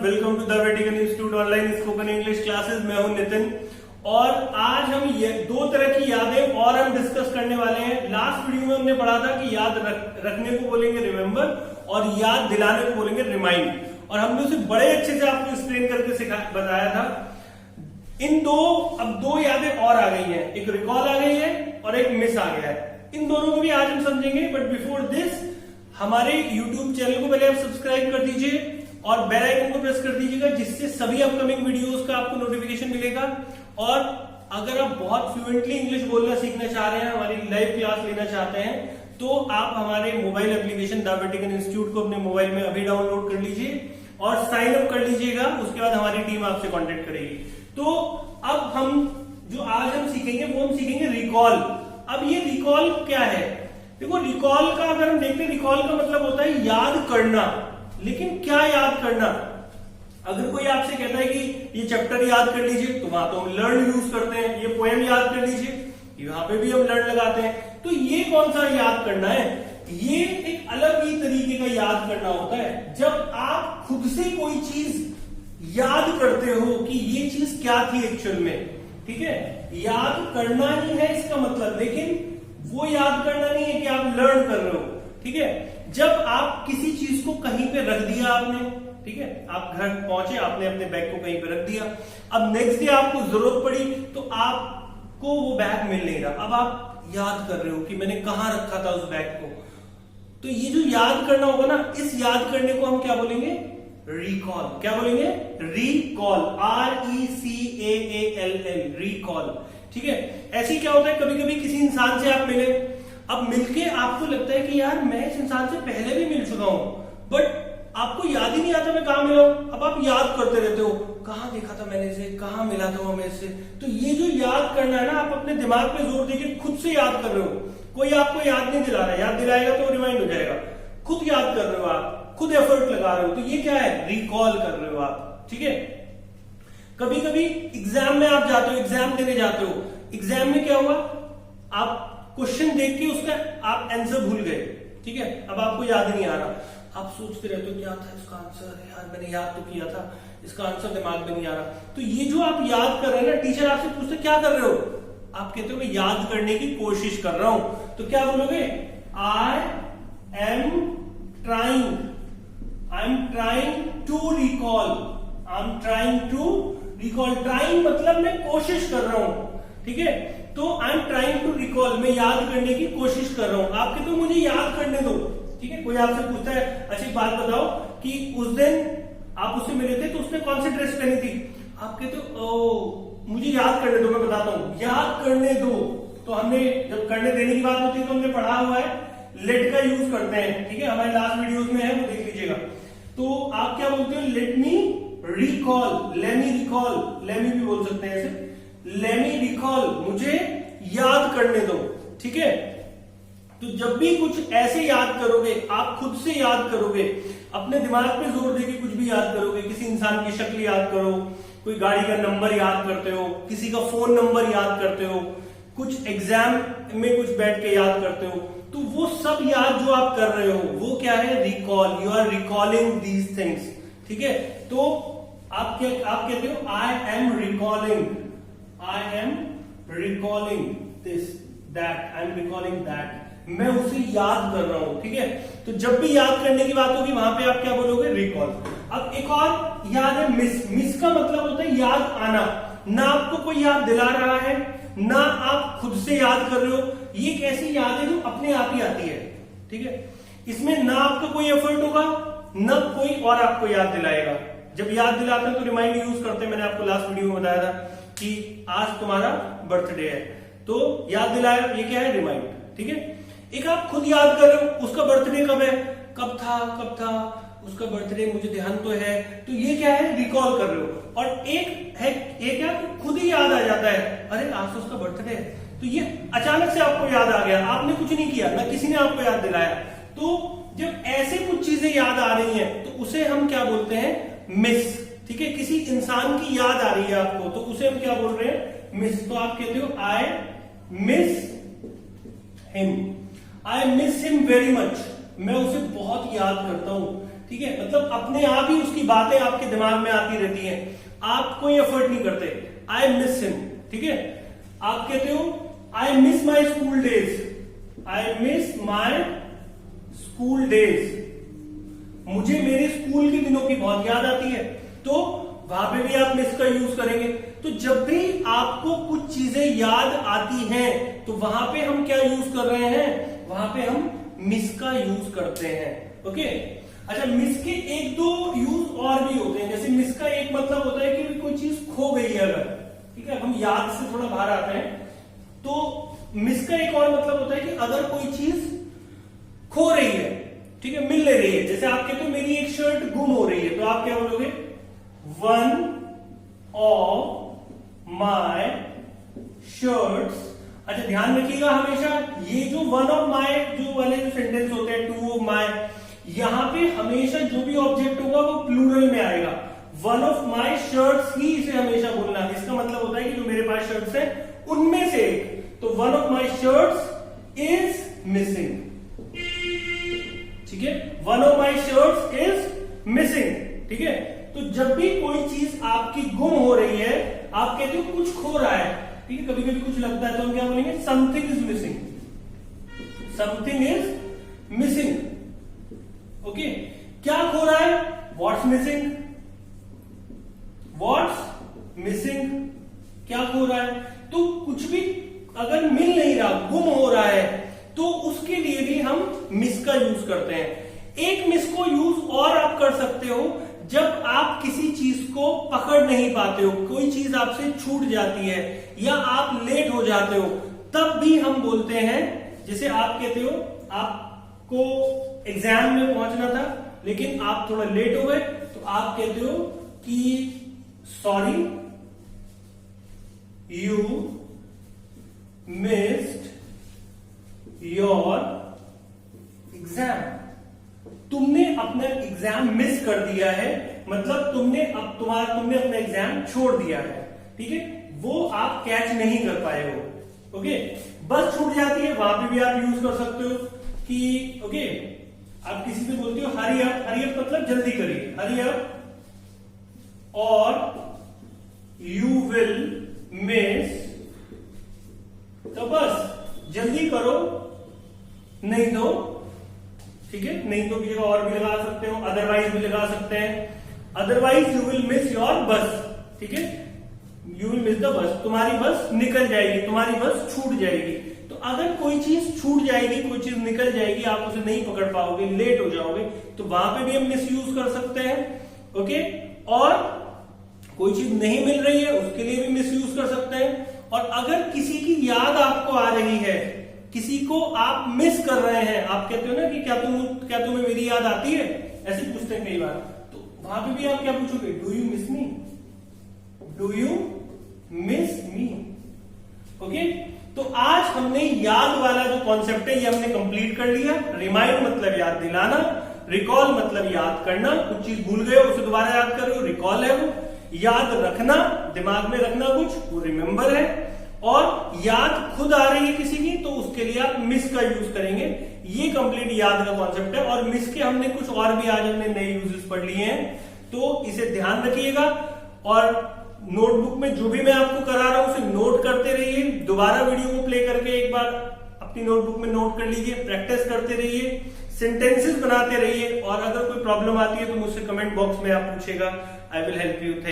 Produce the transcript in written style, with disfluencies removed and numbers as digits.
Welcome to the vertical institute online spoken English classes. मैं हूं नितिन और आज हम ये दो तरह की यादें और हम डिस्कस करने वाले हैं। लास्ट वीडियो में हमने पढ़ा था कि याद रखने को बोलेंगे रिमेम्बर और याद दिलाने को बोलेंगे रिमाइंड, और हमने उसे बड़े अच्छे से आपको एक्सप्लेन करके बताया था। अब दो यादें और आ गई हैं, एक रिकॉल आ गई है और एक मिस आ गया है। इन दोनों को भी आज हम समझेंगे, बट बिफोर दिस हमारे YouTube चैनल को पहले आप सब्सक्राइब कर दीजिए और बेल आइकन को प्रेस कर दीजिएगा, जिससे सभी अपकमिंग वीडियोस का आपको नोटिफिकेशन मिलेगा। और अगर आप बहुत फ्लुएंटली इंग्लिश बोलना सीखना चाह रहे हैं, हमारी लाइव क्लास लेना चाहते हैं, तो आप हमारे mobile application the vertical institute को अपने मोबाइल में अभी डाउनलोड कर लीजिए और साइन अप कर लीजिएगा। उसके बाद हमारी टीम आपसे कॉन्टेक्ट करेगी। तो अब जो आज हम सीखेंगे वो हम सीखेंगे रिकॉल। अब ये रिकॉल क्या है? देखो, रिकॉल का अगर हम देखते हैं, रिकॉल का मतलब होता है याद करना। लेकिन क्या याद करना? अगर कोई आपसे कहता है कि ये चैप्टर याद कर लीजिए, तो वहां तो हम लर्न यूज करते हैं। ये पोएम याद कर लीजिए, यहां पे भी हम लर्न लगाते हैं। तो ये कौन सा याद करना है? ये एक अलग ही तरीके का याद करना होता है, जब आप खुद से कोई चीज याद करते हो कि ये चीज क्या थी एक्चुअल में। ठीक है, याद करना ही है इसका मतलब, लेकिन वो याद करना नहीं है कि आप लर्न कर रहे हो। ठीक है, जब आप किसी चीज को कहीं पे रख दिया आपने, ठीक है, आप घर पहुंचे, आपने अपने बैग को कहीं पे रख दिया, अब नेक्स्ट डे आपको जरूरत पड़ी तो आपको वो बैग मिल नहीं रहा। अब आप याद कर रहे हो कि मैंने कहां रखा था उस बैग को। तो ये जो याद करना होगा ना, इस याद करने को हम क्या बोलेंगे? रिकॉल। क्या बोलेंगे? रिकॉल। RECAALL, recall. ठीक है, ऐसी क्या होता है, कभी कभी किसी इंसान से आप मिले, अब मिलके आपको लगता है कि यार मैं इस इंसान से पहले भी मिल चुका हूं, बट आपको याद ही नहीं आता मैं कहां मिला हूं। अब आप याद करते रहते हो, कहां देखा था मैंने इसे, कहां मिला था वो मेरे से। तो ये जो याद करना है ना, आप अपने दिमाग पे जोर देके खुद से याद कर रहे हो। कोई आपको याद नहीं दिला रहा है, याद दिलाएगा तो रिमाइंड हो जाएगा। खुद याद कर रहे हो आप, खुद एफर्ट लगा रहे हो, तो ये क्या है? रिकॉल कर रहे हो आप। ठीक है, कभी कभी एग्जाम में आप जाते हो, एग्जाम देने जाते हो, एग्जाम में क्या हुआ, आप क्वेश्चन देख के उसका आप आंसर भूल गए। ठीक है, अब आपको याद नहीं आ रहा, आप सोचते रहते हो क्या था इसका आंसर, यार मैंने याद तो किया था, इसका आंसर दिमाग में नहीं आ रहा। तो ये जो आप याद कर रहे हैं ना, टीचर आपसे पूछते क्या कर रहे हो, आप कहते हो मैं याद करने की कोशिश कर रहा हूं। तो क्या बोलोगे? I am trying to recall. I am trying to recall. Trying मतलब मैं कोशिश कर रहा हूं। ठीक है, तो I am trying to recall, मैं याद करने की कोशिश कर रहा हूं। आप कहते हो मुझे याद करने दो। ठीक है, कोई आपसे पूछता है अच्छी बात बताओ कि उस दिन आप उससे मिले थे तो उसने कौन सी ड्रेस पहनी थी, आप कहते हो मुझे याद करने दो, मैं बताता हूं, याद करने दो। तो हमने जब करने देने की बात होती है तो हमने पढ़ा हुआ है लेट का यूज करते हैं। ठीक है, हमारे लास्ट वीडियोस में है, वो देख लीजिएगा। तो आप क्या बोलते हो? Let me recall, let me recall, let me भी बोल सकते हैं ऐसे, लेमी रिकॉल, मुझे याद करने दो। ठीक है, तो जब भी कुछ ऐसे याद करोगे, आप खुद से याद करोगे, अपने दिमाग पे जोर देके कुछ भी याद करोगे, किसी इंसान की शक्ल याद करो, कोई गाड़ी का नंबर याद करते हो, किसी का फोन नंबर याद करते हो, कुछ एग्जाम में कुछ बैठ के याद करते हो, तो वो सब याद जो आप कर रहे हो वो क्या है? Recall. You are recalling these things. ठीक है, तो आप कहते हो I am recalling this that, I am recalling that, मैं उसे याद कर रहा हूं। ठीक है, तो जब भी याद करने की बात होगी वहां पे आप क्या बोलोगे? रिकॉल। अब एक और याद है मिस। मिस का मतलब होता है याद आना। ना आपको कोई याद दिला रहा है, ना आप खुद से याद कर रहे हो, ये एक ऐसी याद है जो अपने आप ही आती है। ठीक है, इसमें ना आपका कोई एफर्ट होगा, ना कोई और आपको याद दिलाएगा। जब याद दिलाते हैं तो रिमाइंड यूज करते हैं। मैंने आपको लास्ट वीडियो में बताया था कि आज तुम्हारा बर्थडे है, तो याद दिलाया, ये क्या है? रिमाइंड। ठीक है, एक आप खुद याद कर रहे हो, उसका बर्थडे कब है, कब था उसका बर्थडे, मुझे ध्यान तो है, तो ये क्या है? रिकॉल कर रहे हो। और एक है ये क्या, खुद ही याद आ जाता है, अरे आज तो उसका बर्थडे है, तो ये अचानक से आपको याद आ गया, आपने कुछ नहीं किया, ना किसी ने आपको याद दिलाया। तो जब ऐसे कुछ चीजें याद आ रही हैं तो उसे हम क्या बोलते हैं? मिस। ठीक है, किसी इंसान की याद आ रही है आपको, तो उसे हम क्या बोल रहे हैं? मिस। तो आप कहते हो I miss him, I miss him very much, मैं उसे बहुत याद करता हूं। ठीक है, मतलब अपने आप ही उसकी बातें आपके दिमाग में आती रहती हैं, आप कोई एफर्ट नहीं करते। आई मिस हिम, ठीक है, आप कहते हो I miss my school days, I miss my school days, मुझे मेरे स्कूल के दिनों की बहुत याद आती है, तो वहां पे भी आप मिस का यूज करेंगे। तो जब भी आपको कुछ चीजें याद आती हैं तो वहां पे हम क्या यूज कर रहे हैं, वहां पे हम मिस का यूज करते हैं। ओके, अच्छा, मिस के एक दो यूज और भी होते हैं। जैसे मिस का एक मतलब होता है कि कोई चीज खो गई है अगर, ठीक है, हम याद से थोड़ा बाहर आते हैं, तो मिस का एक और मतलब होता है कि अगर कोई चीज खो रही है, ठीक है, मिल नहीं रही है। जैसे आप कहते हो मेरी एक शर्ट गुम हो रही है, तो आप क्या बोलोगे, वन ऑफ माय शर्ट्स। अच्छा, ध्यान रखिएगा हमेशा ये जो वन ऑफ माय जो वाले जो सेंटेंस होते हैं, टू ऑफ माय, यहां पे हमेशा जो भी ऑब्जेक्ट होगा वो प्लूरल में आएगा। वन ऑफ माय शर्ट्स ही इसे हमेशा बोलना है। इसका मतलब होता है कि जो मेरे पास शर्ट्स है उनमें से एक, तो one of my shirts is missing, ठीक है, one of my shirts is missing, ठीक है। तो जब भी कोई चीज आपकी गुम हो रही है, आप कहते हो कुछ खो रहा है, ठीक है, कभी कभी कुछ लगता है तो हम क्या बोलेंगे, something is missing, something is missing. Okay, क्या खो रहा है, व्हाट्स मिसिंग, व्हाट्स मिसिंग, क्या खो रहा है। तो कुछ भी अगर मिल नहीं रहा, गुम हो रहा है, तो उसके लिए भी हम मिस का यूज करते हैं। एक मिस को यूज और आप कर सकते हो जब आप किसी चीज को पकड़ नहीं पाते हो, कोई चीज आपसे छूट जाती है या आप लेट हो जाते हो, तब भी हम बोलते हैं, जैसे आप कहते हो आपको एग्जाम में पहुंचना था लेकिन आप थोड़ा लेट हो गए, तो आप कहते हो कि sorry you missed your exam. तुमने अपना एग्जाम मिस कर दिया है, मतलब तुमने अपना एग्जाम छोड़ दिया है, ठीक है, वो आप कैच नहीं कर पाए हो। ओके, बस छूट जाती है, वहां पे भी आप यूज कर सकते हो कि ओके, आप किसी से बोलते हो हरी अप, हरी अप मतलब जल्दी करिए, हरी अप, और यू विल मिस, तो बस जल्दी करो, नहीं तो, ठीक है, नहीं तो की जगह और भी लगा सकते हो, अदरवाइज भी लगा सकते हैं, otherwise you will miss your बस, ठीक है, you will miss the bus, तुम्हारी बस निकल जाएगी, तुम्हारी बस छूट जाएगी। तो अगर कोई चीज छूट जाएगी, कोई चीज निकल जाएगी, आप उसे नहीं पकड़ पाओगे, लेट हो जाओगे, तो वहां पे भी हम मिस यूज कर सकते हैं। ओके, और कोई चीज नहीं मिल रही है उसके लिए भी मिस यूज कर सकते हैं। और अगर किसी की याद आपको आ रही है, किसी को आप मिस कर रहे हैं, आप कहते हो ना कि क्या तुम्हें मेरी याद आती है, ऐसे पूछते हैं कई बार, तो वहां पे भी आप क्या पूछोगे, do you miss me, do you miss me. Okay, तो आज हमने याद वाला जो कॉन्सेप्ट है ये हमने कंप्लीट कर लिया। रिमाइंड मतलब याद दिलाना, रिकॉल मतलब याद करना, कुछ चीज भूल गए हो उसे दोबारा याद कर रहे हो, रिकॉल है वो। याद रखना, दिमाग में रखना कुछ, वो रिमेंबर है। और याद खुद आ रही है किसी की, तो उसके लिए आप मिस का यूज करेंगे। ये कंप्लीट याद का कॉन्सेप्ट है। और मिस के हमने कुछ और भी आज हमने नए यूजेस पढ़ लिए हैं, तो इसे ध्यान रखिएगा। और नोटबुक में जो भी मैं आपको करा रहा हूं उसे नोट करते रहिए। दोबारा वीडियो को प्ले करके एक बार अपनी नोटबुक में नोट कर लीजिए, प्रैक्टिस करते रहिए, सेंटेंसेस बनाते रहिए। और अगर कोई प्रॉब्लम आती है तो मुझसे कमेंट बॉक्स में आप पूछेगा, आई विल हेल्प यू।